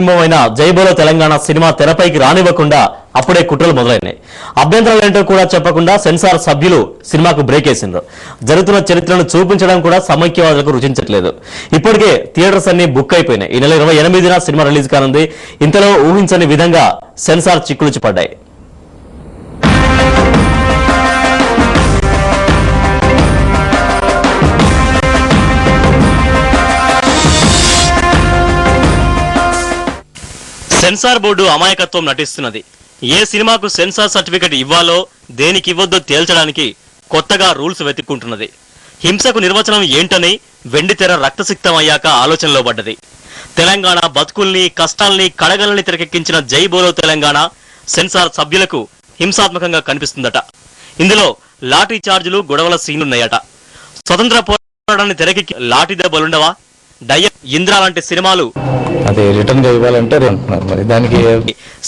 జై బోలో తెలంగాణ సినిమా తెరపైకి రానివ్వకుండా అప్పుడే కుట్రలు మొదలైనాయి. అభ్యంతరాలేంటో కూడా చెప్పకుండా సెన్సార్ సభ్యులు సినిమాకు బ్రేక్ వేసిండ్రు. జరుగుతున్న చరిత్రను చూపించడం కూడా సమైక్యవాదులకు రుచించట్లేదు. ఇప్పటికే థియేటర్స్ అన్ని బుక్ అయిపోయినాయి. ఈ నెల 28న సినిమా రిలీజ్ కానుంది. ఇంతలో ఊహించని విధంగా సెన్సార్ చిక్కులు పడ్డాయి. సెన్సార్ బోర్డు అమాయకత్వం నటిస్తున్నది. ఏ సినిమాకు సెన్సార్ సర్టిఫికెట్ ఇవ్వాలో దేనికి ఇవ్వద్దో తేల్చడానికి కొత్తగా రూల్స్ వెతుక్కుంటున్నది. హింసకు నిర్వచనం ఏంటని వెండితెర రక్తసిక్తం అయ్యాక ఆలోచనలో పడ్డది. తెలంగాణ బతుకుల్ని కష్టాల్ని కడగలని తెరకెక్కించిన జై బోలో తెలంగాణ సెన్సార్ సభ్యులకు హింసాత్మకంగా కనిపిస్తుందట. ఇందులో లాఠీ చార్జీలు గొడవల సీన్లున్నాయట. స్వతంత్ర పోరాటాన్ని తెరకెక్కి లాఠీ దెబ్బలుండవా? ఇంద్ర లాంటి సినిమాలు అదే రిటర్న్ గా ఇవ్వాలంటే మరి దానికి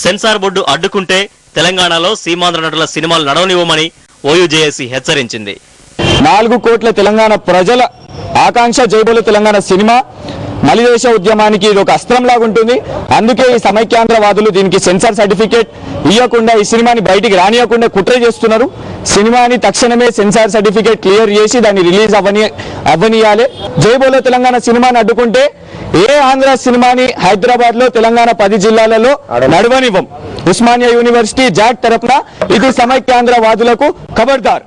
సెన్సార్ బోర్డు అడ్డుకుంటే తెలంగాణలో సీమాంధ్ర నటుల సినిమాలు నడవనివ్వమని ఓయూజేఏసీ హెచ్చరించింది. 4 కోట్ల తెలంగాణ ప్రజల ఆకాంక్ష జై బోలో తెలంగాణ సినిమా మలిదేశ ఉద్యమానికి ఇది ఒక అస్త్రంలాగా ఉంటుంది. అందుకే ఈ సమైక్యాంధ్రవాదులు దీనికి సెన్సార్ సర్టిఫికేట్ ఇవ్వకుండా ఈ సినిమాని బయటికి రానియకుండా కుట్ర చేస్తున్నారు. సినిమాని తక్షణమే సెన్సార్ సర్టిఫికేట్ క్లియర్ చేసి దాన్ని రిలీజ్ అవ్వనియాలి. జై బోలో తెలంగాణ సినిమాని అడ్డుకుంటే ఏ ఆంధ్ర సినిమాని హైదరాబాద్ లో తెలంగాణ 10 జిల్లాలలో నడవనివ్వం. ఉస్మానియా యూనివర్సిటీ జాట్ తరపున ఇది సమైక్యాంధ్రవాదులకు ఖబర్దార్.